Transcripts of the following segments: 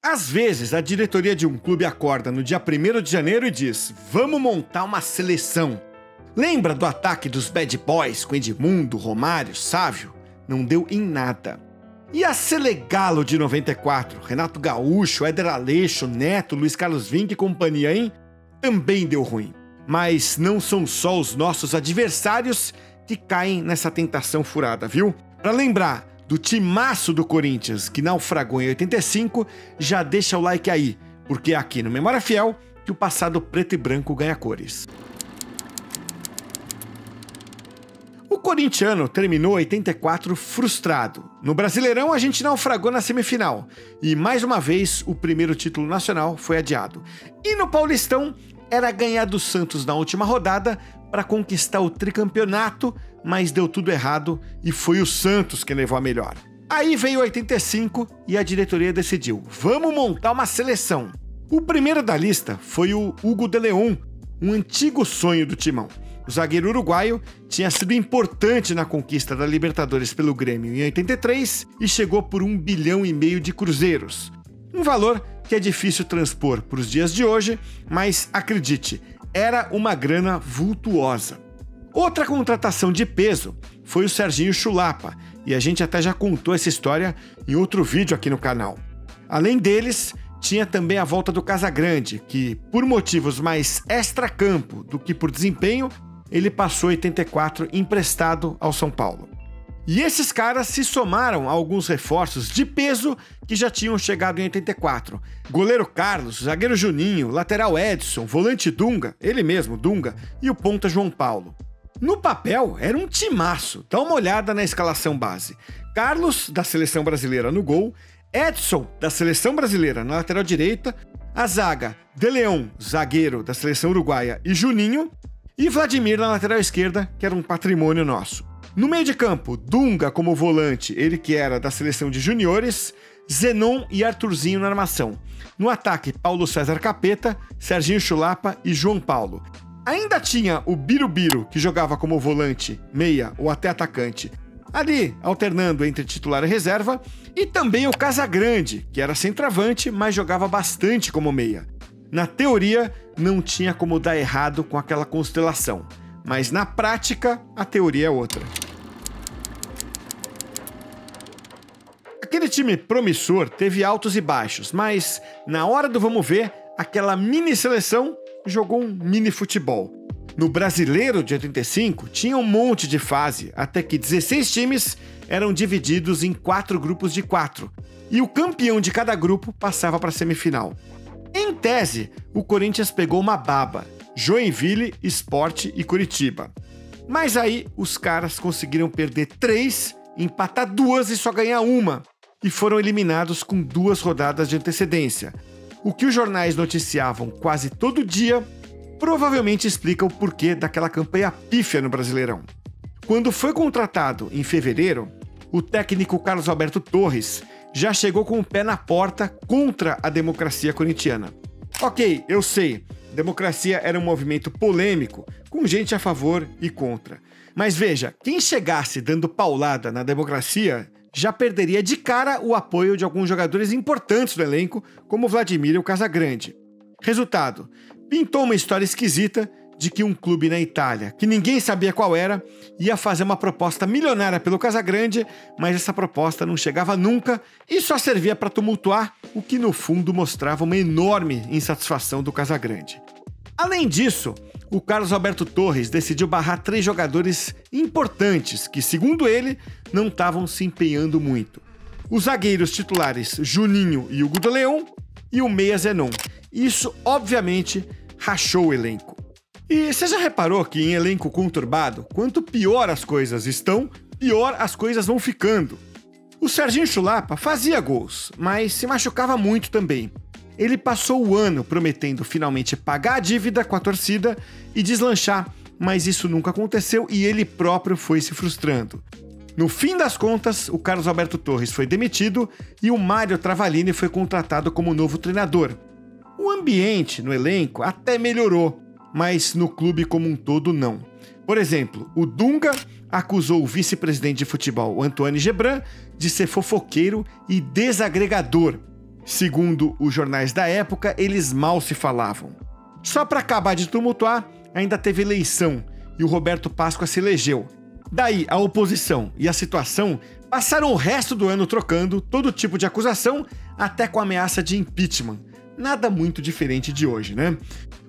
Às vezes, a diretoria de um clube acorda no dia 1º de janeiro e diz: vamos montar uma seleção. Lembra do ataque dos Bad Boys com Edmundo, Romário, Sávio? Não deu em nada. E a Selegalo de 94, Renato Gaúcho, Éder Aleixo, Neto, Luiz Carlos Vinck e companhia, hein? Também deu ruim. Mas não são só os nossos adversários que caem nessa tentação furada, viu? Para lembrar do timaço do Corinthians que naufragou em 85, já deixa o like aí, porque é aqui no Memória Fiel que o passado preto e branco ganha cores. O corintiano terminou 84 frustrado. No Brasileirão a gente naufragou na semifinal e mais uma vez o primeiro título nacional foi adiado. E no Paulistão era ganhar do Santos na última rodada para conquistar o tricampeonato, mas deu tudo errado e foi o Santos quem levou a melhor. Aí veio 85 e a diretoria decidiu: vamos montar uma seleção. O primeiro da lista foi o Hugo de León, um antigo sonho do Timão. O zagueiro uruguaio tinha sido importante na conquista da Libertadores pelo Grêmio em 83 e chegou por 1,5 bilhão de cruzeiros. Um valor que é difícil transpor para os dias de hoje, mas acredite, era uma grana vultuosa. Outra contratação de peso foi o Serginho Chulapa, e a gente até já contou essa história em outro vídeo aqui no canal. Além deles, tinha também a volta do Casagrande, que, por motivos mais extracampo do que por desempenho, ele passou 84 emprestado ao São Paulo. E esses caras se somaram a alguns reforços de peso que já tinham chegado em 84. Goleiro Carlos, zagueiro Juninho, lateral Edson, volante Dunga, ele mesmo, Dunga, e o ponta João Paulo. No papel, era um timaço. Dá uma olhada na escalação base. Carlos, da Seleção Brasileira, no gol. Edson, da Seleção Brasileira, na lateral direita. A zaga, De León, zagueiro da Seleção Uruguaia, e Juninho. E Vladimir na lateral esquerda, que era um patrimônio nosso. No meio de campo, Dunga como volante, ele que era da Seleção de Juniores. Zenon e Arthurzinho na armação. No ataque, Paulo César Capeta, Serginho Chulapa e João Paulo. Ainda tinha o Birubiru, que jogava como volante, meia ou até atacante, ali alternando entre titular e reserva, e também o Casagrande, que era centroavante, mas jogava bastante como meia. Na teoria, não tinha como dar errado com aquela constelação, mas na prática, a teoria é outra. Aquele time promissor teve altos e baixos, mas na hora do vamos ver, aquela mini seleção jogou um mini futebol. No Brasileiro de 85, tinha um monte de fase, até que 16 times eram divididos em 4 grupos de 4, e o campeão de cada grupo passava para a semifinal. Em tese, o Corinthians pegou uma baba: Joinville, Sport e Curitiba. Mas aí, os caras conseguiram perder 3, empatar 2 e só ganhar 1, e foram eliminados com 2 rodadas de antecedência. O que os jornais noticiavam quase todo dia provavelmente explica o porquê daquela campanha pífia no Brasileirão. Quando foi contratado em fevereiro, o técnico Carlos Alberto Torres já chegou com o pé na porta contra a democracia corintiana. Ok, eu sei, democracia era um movimento polêmico, com gente a favor e contra. Mas veja, quem chegasse dando paulada na democracia já perderia de cara o apoio de alguns jogadores importantes do elenco, como Vladimir e o Casagrande. Resultado, pintou uma história esquisita de que um clube na Itália, que ninguém sabia qual era, ia fazer uma proposta milionária pelo Casagrande, mas essa proposta não chegava nunca e só servia para tumultuar, o que no fundo mostrava uma enorme insatisfação do Casagrande. Além disso, o Carlos Alberto Torres decidiu barrar 3 jogadores importantes que, segundo ele, não estavam se empenhando muito. Os zagueiros titulares Juninho e Hugo de León e o meia Zenon. Isso, obviamente, rachou o elenco. E você já reparou que em elenco conturbado, quanto pior as coisas estão, pior as coisas vão ficando. O Serginho Chulapa fazia gols, mas se machucava muito também. Ele passou o ano prometendo finalmente pagar a dívida com a torcida e deslanchar, mas isso nunca aconteceu e ele próprio foi se frustrando. No fim das contas, o Carlos Alberto Torres foi demitido e o Mário Travalini foi contratado como novo treinador. O ambiente no elenco até melhorou, mas no clube como um todo não. Por exemplo, o Dunga acusou o vice-presidente de futebol, Antoine Gebran, de ser fofoqueiro e desagregador. Segundo os jornais da época, eles mal se falavam. Só para acabar de tumultuar, ainda teve eleição e o Roberto Páscoa se elegeu. Daí, a oposição e a situação passaram o resto do ano trocando todo tipo de acusação, até com ameaça de impeachment. Nada muito diferente de hoje, né?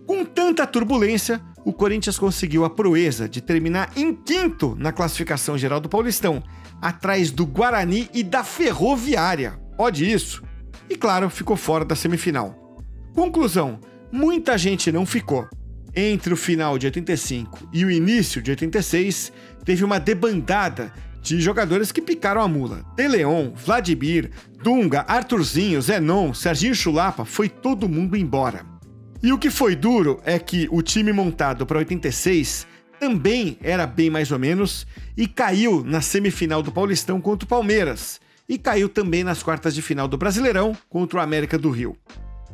Com tanta turbulência, o Corinthians conseguiu a proeza de terminar em quinto na classificação geral do Paulistão, atrás do Guarani e da Ferroviária. Pode isso. E claro, ficou fora da semifinal. Conclusão, muita gente não ficou. Entre o final de 85 e o início de 86, teve uma debandada de jogadores que picaram a mula. De Leon, Vladimir, Dunga, Arthurzinho, Zenon, Serginho Chulapa, foi todo mundo embora. E o que foi duro é que o time montado para 86 também era bem mais ou menos e caiu na semifinal do Paulistão contra o Palmeiras e caiu também nas quartas de final do Brasileirão contra o América do Rio.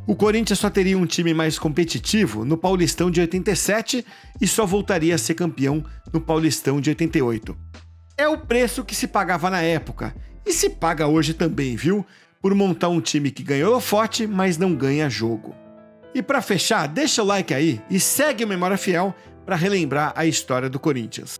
O Corinthians só teria um time mais competitivo no Paulistão de 87 e só voltaria a ser campeão no Paulistão de 88. É o preço que se pagava na época e se paga hoje também, viu? Por montar um time que ganha holofote, mas não ganha jogo. E para fechar, deixa o like aí e segue o Memória Fiel para relembrar a história do Corinthians.